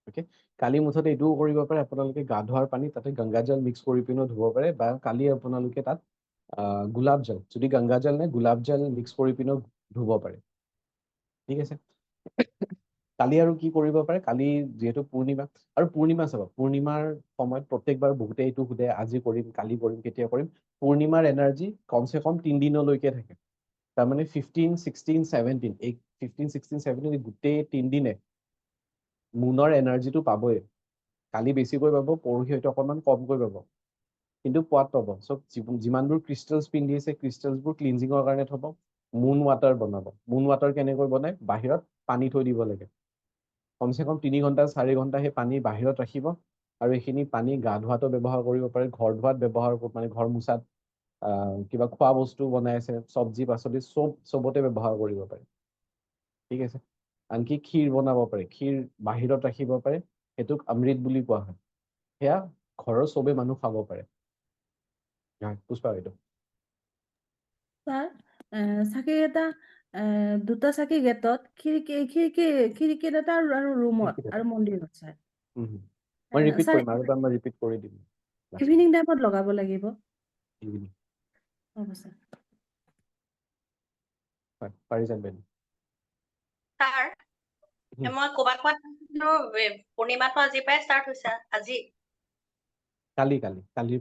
অ'কে কালি মুঠতে এইটোও কৰিব পাৰে আপোনালোকে গা ধোৱাৰ পানী তাতে গংগাজল মিক্স কৰি পিনেও ধুব পাৰে বা কালি আপোনালোকে তাত গোলাপ জল যদি গংগাজল নাই গোলাপ জল মিক্স কৰি পিনেও ধুব পাৰে ঠিক আছে কালি আৰু কি কৰিব পাৰে কালি যিহেতু পূৰ্ণিমা আৰু পূৰ্ণিমা চাব পূৰ্ণিমাৰ সময়ত প্ৰত্যেকবাৰ বহুতে এইটো সোধে আজি কৰিম কালি কৰিম কেতিয়া কৰিম পূৰ্ণিমাৰ এনাৰ্জি কমচে কম 3 দিনলৈকে থাকে তাৰমানে 15, 16, 17 এই 15, 16, 17 গোটেই 3 দিনে মুনৰ এনাৰ্জিটো পাবই কালি বেছিকৈ পাব পৰহি হয়তো অকণমান কমকৈ পাব কিন্তু পোৱাত পাব চব যিমানবোৰ ক্ৰিষ্টেলছ পিন্ধি আছে ক্ৰিষ্টেলছবোৰ ক্লিনজিঙৰ কাৰণে থব মুন ৱাটাৰ বনাব মুন ৱাটাৰ কেনেকৈ বনায় বাহিৰত পানী থৈ দিব লাগে কমচে কম 3 ঘণ্টা 4 ঘণ্টা সেই পানী বাহিৰত ৰাখিব আৰু এইখিনি পানী গা ধোৱাতো ব্যৱহাৰ কৰিব পাৰে ঘৰ ধোৱাত ব্যৱহাৰ মানে ঘৰ মোচাত কিবা খোৱা বস্তু বনাই আছে চব্জি পাচলি চবতে ব্যৱহাৰ কৰিব পাৰে ঠিক আছে আনকি ক্ষীৰ বনাব পাৰে ক্ষীৰ বাহিৰত ৰাখিব পাৰে সেইটোক অমৃত বুলি কোৱা হয় সেয়া ঘৰৰ চবে মানুহ খাব পাৰে পুষ্পা বাইদেউ স্যাৰ চাকি এটা দুটা চাকি গেটত খিৰিকীত এটা আৰু ৰুমত আৰু মন্দিৰত স্যাৰ মই ৰিপিট স্যাৰ কৰিম আৰু এবাৰ মই ৰিপিট কৰি দিম ইভিনিং টাইমত লগাব লাগিব ইভিনিং হ'ব স্যাৰ হয় পাৰি যাম বাইদেউ ছাৰ মই ক'বাত পূৰ্ণিমাটো আজিৰ পৰাই ষ্টাৰ্ট হৈছে আজি কালিৰ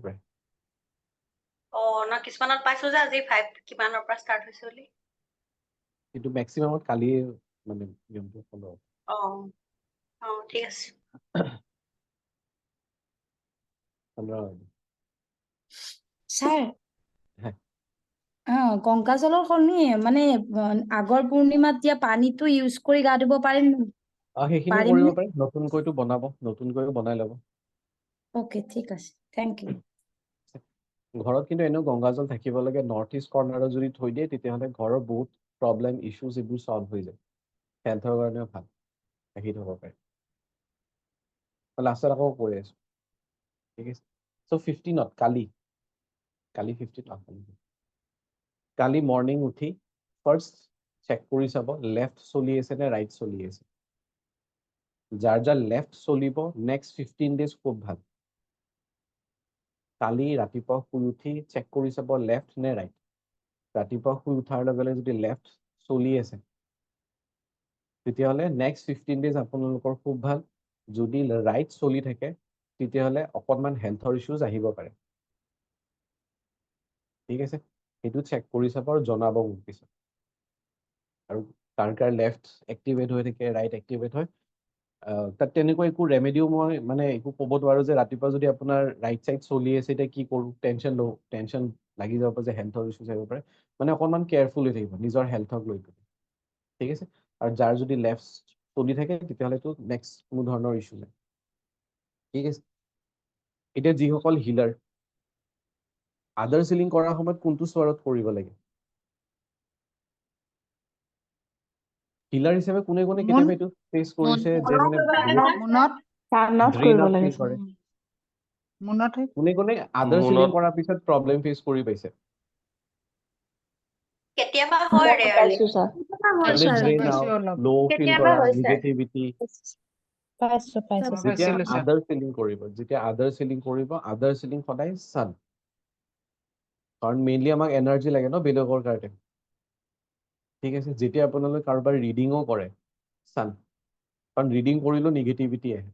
পৰাই না কিছুমানত পাইছো যে আজি 5 কিমানৰ পৰা ষ্টাৰ্ট হৈছে বুলি কিন্তু মেক্সিমামত কালি মানে নিয়মটো ফলো ঠিক আছে স্যাৰ হয়। গংগাজলৰ সলনি মানে আগৰ পূৰ্ণিমাত দিয়া পানীটো ইউজ কৰি গা ধুব পাৰিম সেইখিনিও কৰিব পাৰে নতুনকৈতো বনাব নতুনকৈও বনাই ল'ব অ'কে ঠিক আছে থেংক ইউ ঘৰত কিন্তু এনেও গংগাজল থাকিব লাগে নৰ্থ ইষ্ট কৰ্ণাৰত যদি থৈ দিয়ে তেতিয়াহ'লে ঘৰৰ বহুত প্ৰব্লেম ইছ্যুজ এইবোৰ চল্ভ হৈ যায় হেল্থৰ কাৰণেও ভাল ৰাখি থ'ব পাৰে লাষ্টত আকৌ কৈ আছো ঠিক আছে চ' 15ত কালি 15 কালি মৰ্ণিং উঠি ফাৰ্ষ্ট চেক কৰি চাব লেফ্ট চলি আছে নে ৰাইট চলি আছে যাৰ লেফ্ট চলিব নেক্সট 15 ডেজ খুব ভাল কালি ৰাতিপুৱা শুই উঠি চেক কৰি চাব লেফ্ট নে ৰাইট। ৰাতিপুৱা শুই উঠাৰ লগে লগে যদি লেফ্ট চলি আছে তেতিয়াহ'লে নেক্সট 15 days আপোনালোকৰ খুব ভাল। যদি ৰাইট চলি থাকে তেতিয়াহ'লে অকণমান হেল্থৰ ইছ্যুজ আহিব পাৰে। ঠিক আছে, সেইটো চেক কৰি চাব আৰু জনাব মোক পিছত। আৰু কাৰ লেফ্ট এক্টিভেট হৈ থাকে ৰাইট এক্টিভেট হয় তাত তেনেকুৱা একো ৰেমেডিও মই মানে একো ক'ব নোৱাৰো যে ৰাতিপুৱা যদি আপোনাৰ ৰাইট চাইড চলি আছে এতিয়া কি কৰোঁ, টেনশ্যন লাগি যাব পাৰে যে হেল্থৰ ইছ্যুজ আহিব পাৰে। মানে অকণমান কেয়াৰফুল হৈ থাকিব নিজৰ হেল্থক লৈ পেলাই। ঠিক আছে, আৰু যাৰ যদি লেফ্ট চলি থাকে তেতিয়াহ'লেতো নেক্সট কোনো ধৰণৰ ইছ্যু নাই। ঠিক আছে, এতিয়া যিসকল হিলাৰ আদাৰ চিলিং কৰাৰ সময়ত কোনটো স্বৰত কৰিব লাগে? হিলাৰ হিচাপে কোনে কেতিয়াবা এইটো ফেচ কৰিছে যে মানে ড্ৰেইনত ফিল কৰে? কোনে আদাৰ চিলিং কৰাৰ পিছত প্ৰব্লেম ফেচ কৰি পাইছে? কেতিয়াবা হয় ৰেয়াৰলি। মানে ড্ৰেইন আউট, ল' ফিল কৰা, নিগেটিভিটি। যেতিয়া আদাৰ চিলিং কৰিব আদাৰ চিলিং সদায় ছান। কাৰণ মেইনলি আমাক এনাৰ্জি লাগে ন বেলেগৰ কাৰণে। ঠিক আছে, যেতিয়া আপোনালোকে কাৰোবাৰ ৰিডিঙো কৰে ছান, কাৰণ ৰিডিং কৰিলেও নিগেটিভিটি আহে।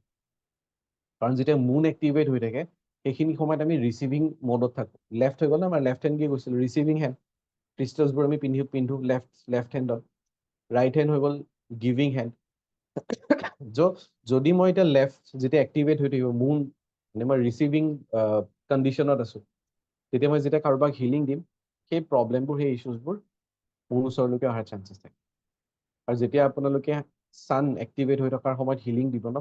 কাৰণ যেতিয়া মুন এক্টিভেট হৈ থাকে সেইখিনি সময়ত আমি ৰিচিভিং মডত থাকোঁ। লেফ্ট হৈ গ'ল আমাৰ লেফ্ট হেণ্ড কি কৈছিলোঁ ৰিচিভিং হেণ্ড, ক্ৰিষ্টেলছবোৰ আমি পিন্ধো লেফ্ট হেণ্ডত। ৰাইট হেণ্ড হৈ গ'ল গিভিং হেণ্ড। যদি মই এতিয়া লেফ্ট যেতিয়া এক্টিভেট হৈ থাকিব মুন মানে মই ৰিচিভিং কণ্ডিশ্যনত আছোঁ, তেতিয়া মই যেতিয়া কাৰোবাক হিলিং দিম সেই প্ৰব্লেমবোৰ সেই ইছ্যুজবোৰ মোৰ ওচৰলৈকে অহাৰ চান্সেছ থাকে। আৰু যেতিয়া আপোনালোকে ছান এক্টিভেট হৈ থকাৰ সময়ত হিলিং দিব ন,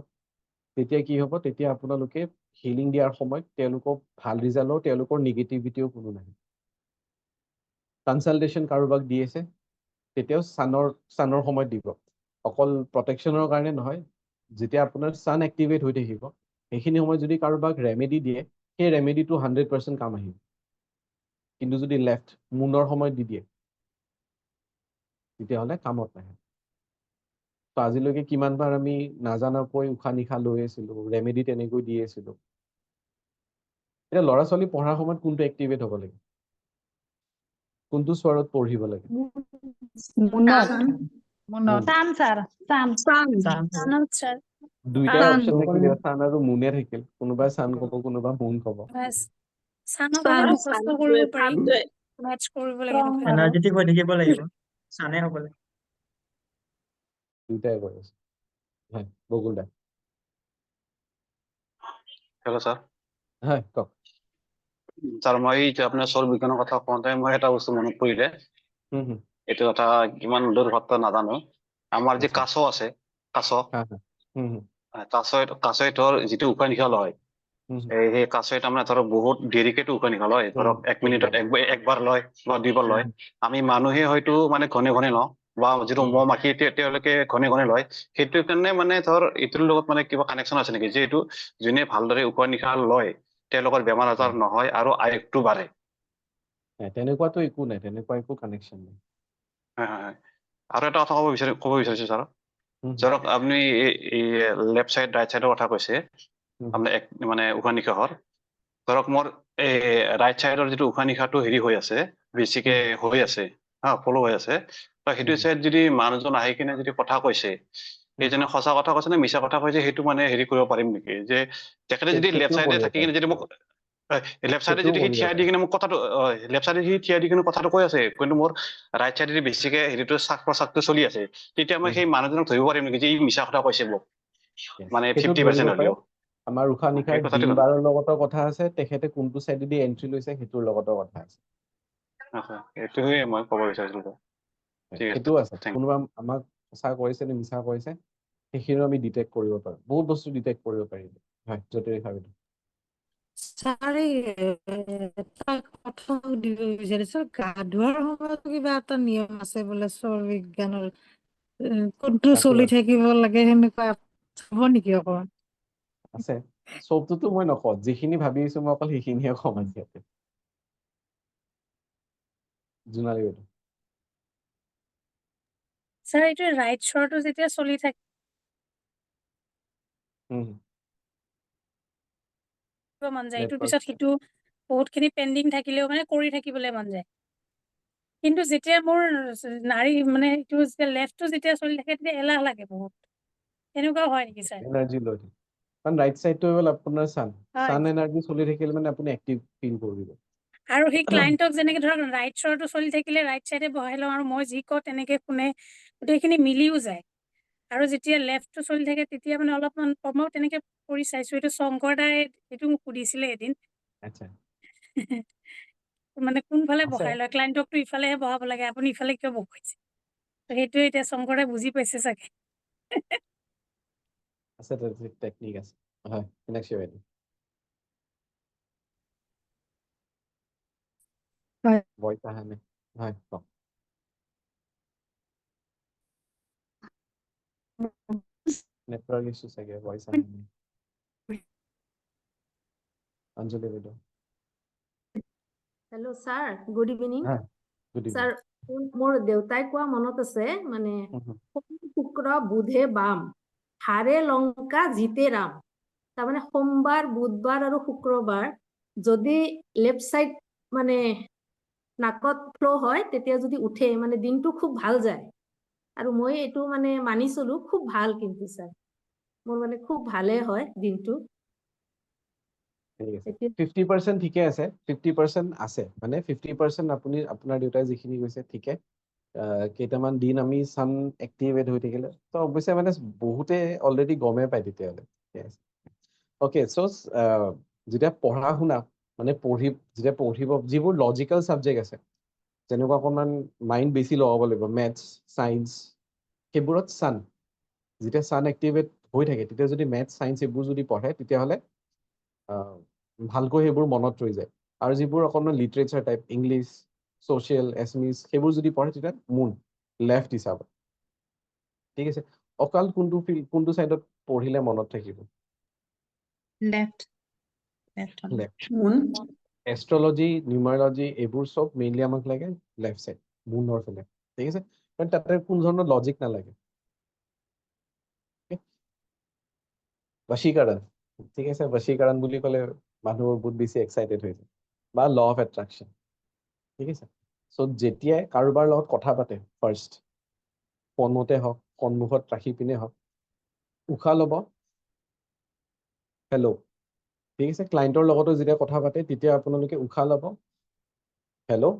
তেতিয়া কি হ'ব, তেতিয়া আপোনালোকে হিলিং দিয়াৰ সময়ত তেওঁলোকক ভাল ৰিজাল্ট হ'ব, তেওঁলোকৰ নিগেটিভিটিও কোনো নাহে। কনচালটেশ্যন কাৰোবাক দি আছে তেতিয়াও ছানৰ সময়ত দিব, অকল প্ৰটেকশ্যনৰ কাৰণে নহয়। যেতিয়া আপোনাৰ ছান এক্টিভেট হৈ থাকিব সেইখিনি সময়ত যদি কাৰোবাক ৰেমেডি দিয়ে সেই ৰেমেডিটো 100% কাম আহিব। কিন্তু যদি লেফ্ট মুনৰ সময়ত দি দিয়ে তেতিয়াহ'লে কামত নাহে। তো আজিলৈকে কিমানবাৰ আমি নাজানাকৈ উশাহ নিশাহ লৈ আছিলোঁ, ৰেমেডি তেনেকৈ দি আছিলোঁ। এতিয়া ল'ৰা ছোৱালী পঢ়াৰ সময়ত কোনটো এক্টিভেট হ'ব লাগে, কোনটো স্বৰত পঢ়িব লাগে? দুইটাই অপশ্যন থাকিলে ছান আৰু মুনে থাকিল, কোনোবাই ছান ক'ব কোনোবা মুন ক'ব। চানক হ'লে মুখস্থ কৰিব পাৰি, মেটচ কৰিব লাগে নহয়। এনাৰ্জেটিক হৈ থাকিব লাগিব, ছানে হ'ব লাগে। দুইটাই কৈ আছে। হয় বকুল দা। Hello' sir. হয় কওক। ছাৰ মই আপোনাৰ স্বৰ বিজ্ঞানৰ কথা কওঁতে মই এটা বস্তু মনত পৰিলে। এইটো এটা কিমান দূৰ সত্য নাজানো। আমাৰ যি কাছ আছে, কাছৰ যিটো উশাহ নিশাহ লয়, সেই কাছই তাৰমানে ধৰক বহুত দেৰিকেতো উশাহ নিশাহ লয়, ধৰক 1 মিনিটত একবাৰ লয় বা 2বাৰ লয়। আমি মানুহে হয়তো মানে ঘনে ঘনে লওঁ, বা যিটো মহ মাখি তেওঁলোকে ঘনে ঘনে লয়। সেইটো কাৰণে মানে ধৰ এইটোৰ লগত মানে কিবা কানেকশ্যন আছে নেকি, যে এইটো যোনে ভালদৰে উশাহ নিশাহ লয় তেওঁলোকৰ বেমাৰ আজাৰ নহয় আৰু আয়ুসটো বাঢ়ে? তেনেকুৱাতো একো নাই, তেনেকুৱা একো কানেকশ্যন নাই। হয়। আৰু এটা কথা ক'ব বিচাৰিছো ছাৰ। ধৰক আপুনি লেফ্ট চাইড ৰাইট চাইডৰ কথা কৈছে আপোনাৰ মানে উশাহ নিশাহৰ। ধৰক মোৰ এই ৰাইট চাইডৰ যিটো উশাহ নিশাহটো হেৰি হৈ আছে, বেছিকে হৈ আছে, ফল' হৈ আছে। তো সেইটো চাইড যদি মানুহজন আহি কিনে যদি কথা কৈছে, সেইজনে সঁচা কথা কৈছে নে মিছা কথা কৈছে, সেইটো মানে হেৰি কৰিব পাৰিম নেকি? যে তেখেতে যদি লেফ্ট চাইডে থাকি কিনে যদি মোক লেফ্ট চাইডে যদি সি থিয়াই দি কিনে মোক কথাটো লেফ্ট চাইডে সি থিয়াই দি কিনে কথাটো কৈ আছে, কিন্তু মোৰ ৰাইট চাইডে বেছিকে হেৰিটো শ্বাস প্ৰশ্বাসটো চলি আছে, তেতিয়া মই সেই মানুহজনক ধৰিব পাৰিম নেকি যে ই মিছা কথা কৈছে মোক, মানে 50% হ'লেও? আমাৰ উশাহ নিশাৰ দিন বাৰৰ লগতো কথা আছে, তেখেতে কোনটো চাইডেদি এন্ট্ৰি লৈছে সেইটোৰ লগতো কথা আছে। এইটোৱে মই ক'ব বিচাৰিছিলো। সেইটো আছে, কোনোবা আমাক সঁচা কৰিছে নে মিছা কৰিছে সেইখিনিও আমি ডিটেক্ট কৰিব পাৰোঁ, বহুত বস্তু ডিটেক্ট কৰিব পাৰিব। হয় জ্যোতিৰেখা বাইদেউ। ছাৰ এটা কথা সুধিব বিচাৰিছো, গা ধোৱাৰ সময়ত কিবা এটা নিয়ম আছে বোলে স্বৰ বিজ্ঞানৰ, কোনটো চলি থাকিব লাগে সেনেকুৱা হ'ব নেকি অকণমান? আছে, চবটোতো মই নকওঁ, যিখিনি ভাবি আছো মই অকল সেইখিনিহে কম আজি ইয়াতে। জোনালী বাইদেউ। ছাৰ এইটো ৰাইট শ্বৰটো যেতিয়া চলি থাকে মন যায়, ইটোৰ পিছত সিটো বহুতখিনি পেণ্ডিং থাকিলেও মানে কৰি থাকিবলৈ মন যায়। কিন্তু যেতিয়া মোৰ নাৰী মানে এইটো যেতিয়া লেফ্টটো যেতিয়া চলি থাকে তেতিয়া এলাহ লাগে বহুত। তেনেকুৱাও হয় নেকি ছাৰ? এনাৰ্জি লৈ থাকে কাৰণ ৰাইট চাইডটো হ'ল আপোনাৰ ছান হয়। ছান এনাৰ্জি চলি থাকিলে মানে আপুনি এক্টিভ ফিল কৰিব আৰু সেই ক্লাইণ্টক যেনেকে ধৰক ৰাইট শ্বৰটো চলি থাকিলে ৰাইট চাইডে বহাই লওঁ আৰু মই যি কওঁ তেনেকে শুনে, গোটেইখিনি মিলিও যায়। আৰু যেতিয়া লেফ্টটো চলি থাকে তেতিয়া মানে অলপমান মই তেনেকে কৰি চাইছো। এইটো শংকৰ দাই এইটো মোক সুধিছিলে এদিন আচ্ছা মানে কোনফালে আছে বহাই লয়, ক্লাইণ্টকটো ইফালেহে বহাব লাগে, আপুনি ইফালে কিয় বহুৱাইছে? তো সেইটোৱে এতিয়া শংকৰে বুজি পাইছে চাগে। আছে টেকনিক আছে হয় মীনাক্ষী বাইদেউ হয়। ভইচ অহা নাই হয় কওক নেটৱৰ্ক ইছ্যু চাগে ভইচ অহা নাই অঞ্জলি বাইদেউ হেল্ল' ছাৰ গুড ইভিনিং হা গুড ছাৰ মোৰ দেউতাই কোৱা মনত আছে মানে ইভিনিং শুক্ৰ বুধে বাম হাৰে লংকা জিতে ৰাম তাৰমানে সোমবাৰ বুধবাৰ আৰু শুক্ৰবাৰ যদি লেফ্ট চাইড মানে নাকত ফ্ল' হয় তেতিয়া যদি উঠে মানে দিনটো খুব ভাল যায় আৰু মই এইটো মানে মানি চলো খুব ভাল কিন্তু ছাৰ মোৰ মানে খুব ভালে হয় দিনটো ঠিক আছে এতিয়া 50% ঠিকে আছে 50% আছে মানে 50% আপুনি আপোনাৰ দেউতাই যিখিনি কৈছে ঠিকে কেইটামান দিন আমি ছান এক্টিভেট হৈ থাকিলে তো অৱশ্যে মানে বহুতে অলৰেডি গমেই পায় তেতিয়াহ'লে ঠিক আছে অ'কে চ' যেতিয়া পঢ়া শুনা মানে যেতিয়া পঢ়িব যিবোৰ লজিকেল ছাবজেক্ট আছে যেনেকুৱা অকণমান মাইণ্ড বেছি লগাব লাগিব মেথছ ছায়েন্স সেইবোৰত ছান যেতিয়া ছান এক্টিভেট হৈ থাকে তেতিয়া যদি মেথছ ছায়েন্স এইবোৰ যদি পঢ়ে তেতিয়াহ'লে ভালকৈ সেইবোৰ মনত ৰৈ যায় আৰু যিবোৰ অকণমান literature type English social Assamese সেইবোৰ যদি পঢ়ে তেতিয়া মুন লেফ্ট হিচাপত ঠিক আছে অকাল কোনটো চাইডত পঢ়িলে মনত থাকিব লেফ্ট লেফ্ট এষ্ট্ৰলজি নিউমাৰলজি এইবোৰ চব মেইনলি আমাক লাগে লেফ্ট চাইড মুনৰ ফালে ঠিক আছে কাৰণ তাতে কোনো ধৰণৰ লজিক নালাগে বশীকৰণ ঠিক আছে বশীকৰণ বুলি ক'লে মানুহ বহুত বেছি এক্সাইটেড হৈ যায় বা ল অফ এট্ৰাকশ্যন ঠিক আছে চ' যেতিয়াই কাৰোবাৰ লগত কথা পাতে ফাৰ্ষ্ট ফোনতে হওক সন্মুখত ৰাখি পিনে হওক উশাহ ল'ব হেল্ল' ঠিক আছে ক্লাইণ্টৰ লগতো যেতিয়া কথা পাতে তেতিয়া আপোনালোকে উশাহ ল'ব হেল্ল'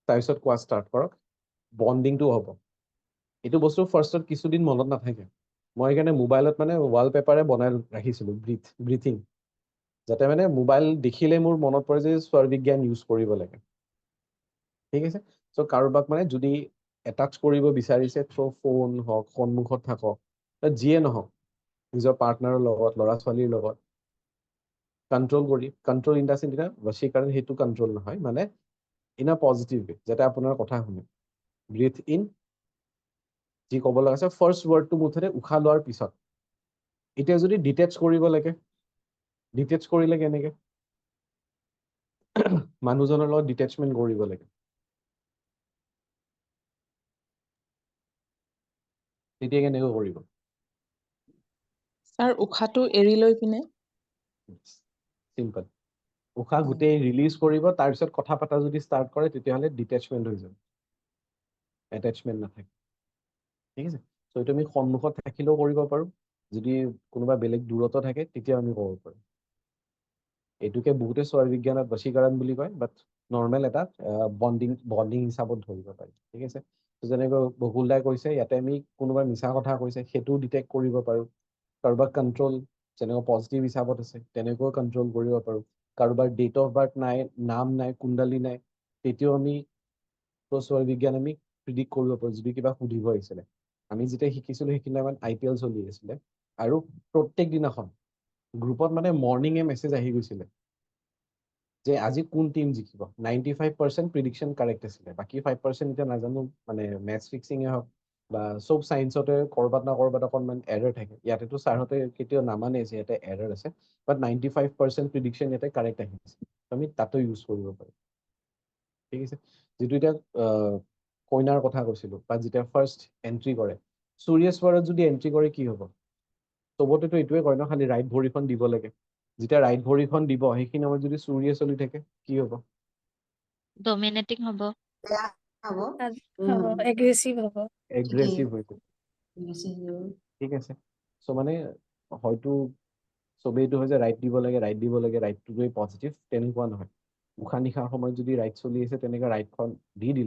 তাৰপিছত কোৱা ষ্টাৰ্ট কৰক বণ্ডিংটো হ'ব এইটো বস্তু ফাৰ্ষ্টত কিছুদিন মনত নাথাকে মই সেইকাৰণে মোবাইলত মানে ৱালপেপাৰে বনাই ৰাখিছিলোঁ ব্ৰিথিং যাতে মানে মোবাইল দেখিলে মোৰ মনত পৰে যে স্বৰ বিজ্ঞান ইউজ কৰিব লাগে ঠিক আছে চ' কাৰোবাক মানে যদি এটাচ কৰিব বিচাৰিছে থ্ৰ' ফোন হওক সন্মুখত থাকক যিয়ে নহওক নিজৰ পাৰ্টনাৰৰ লগত ল'ৰা ছোৱালীৰ লগত কণ্ট্ৰল ইন দা চেন্স এতিয়া বশীকৰণ সেইটো কণ্ট্ৰল নহয় মানে ইন আ পজিটিভ ৱে যাতে আপোনাৰ কথা শুনে ব্ৰিথ ইন যি ক'ব লগা আছে ফাৰ্ষ্ট ৱৰ্ডটো মুঠতে উশাহ লোৱাৰ পিছত এতিয়া যদি ডিটেচ কৰিব লাগে ডিটেচ কৰিলে কেনেকে মানুহজনৰ লগত ডিটেচমেণ্ট কৰিব লাগে তেতিয়া কেনেকৈ কৰিব ছাৰ উশাহটো এৰি লৈ পিনে চিম্পল উশাহ গোটেই ৰিলিজ কৰিব তাৰপিছত কথা পতা যদি ষ্টাৰ্ট কৰে তেতিয়াহ'লে ডিটেচমেণ্ট হৈ যাব এটেচমেণ্ট নাথাকে ঠিক আছে চ' এইটো আমি সন্মুখত থাকিলেও কৰিব পাৰোঁ যদি কোনোবা বেলেগ দূৰতো থাকে তেতিয়াও আমি ক'ব পাৰোঁ এইটোকে বহুতে স্বৰ বিজ্ঞানত বশীকৰণ বুলি কয় বাট নৰ্মেল এটা বণ্ডিং হিচাপত ধৰিব পাৰি ঠিক আছে যেনেকৈ বকুল দাই কৈছে ইয়াতে আমি কোনোবা মিছা কথা কৈছে সেইটোও ডিটেক্ট কৰিব পাৰোঁ কাৰোবাক কণ্ট্ৰল যেনেকৈ পজিটিভ হিচাপত আছে তেনেকৈও কণ্ট্ৰল কৰিব পাৰোঁ কাৰোবাৰ ডেট অফ বাৰ্থ নাই নাম নাই কুণ্ডলী নাই তেতিয়াও আমি স্বৰ বিজ্ঞান আমি প্ৰিডিক্ট কৰিব পাৰোঁ যদি কিবা সুধিব আহিছিলে আমি যেতিয়া শিকিছিলোঁ সেইখিনি টাইমত IPL চলি আছিলে আৰু প্ৰত্যেক দিনাখন গ্ৰুপত মানে মৰ্ণিঙে মেছেজ আহি গৈছিলে যে আজি কোন টিম জিকিব 95% প্ৰিডিকশ্যন কাৰেক্ট আছিলে বাকী 5% এতিয়া নাজানো মানে মেথছ ফিক্সিঙে হওক বা চব চায়েন্সতে ক'ৰবাত না ক'ৰবাত অকণমান এৰাৰ থাকে ইয়াতেতো ছাৰহঁতে কেতিয়াও নামানে যে ইয়াতে এৰাৰ আছে বাট 95% প্ৰিডিকশ্যন ইয়াতে কাৰেক্ট আহিছে আমি তাতো ইউজ কৰিব পাৰোঁ ঠিক আছে যিটো এতিয়া কইনাৰ কথা কৈছিলোঁ বা যেতিয়া ফাৰ্ষ্ট এণ্ট্ৰি কৰে সূৰ্যেশ্বৰত যদি এণ্ট্ৰি কৰে কি হ'ব চবতেতো এইটোৱে কয় ন খালি ৰাইট ভৰিখন দিব লাগে যেতিয়া ৰাইট ভৰিখন দিব সেইখিনি সময়ত যদি চুৰিয়ে চলি থাকে কি হ'ব? ডমিনেটিং হ'ব। এগ্ৰেছিভ হ'ব। এগ্ৰেছিভ হৈ যাব। ঠিক আছে। চ' মানে হয়তো চবেইটো হয় যে ৰাইট দিব লাগে, ৰাইটটোৱে পজিটিভ, তেনেকুৱা নহয়। উশাহ নিশাহৰ সময়ত যদি ৰাইট চলি আছে তেনেকে ৰাইটখন দি দিলে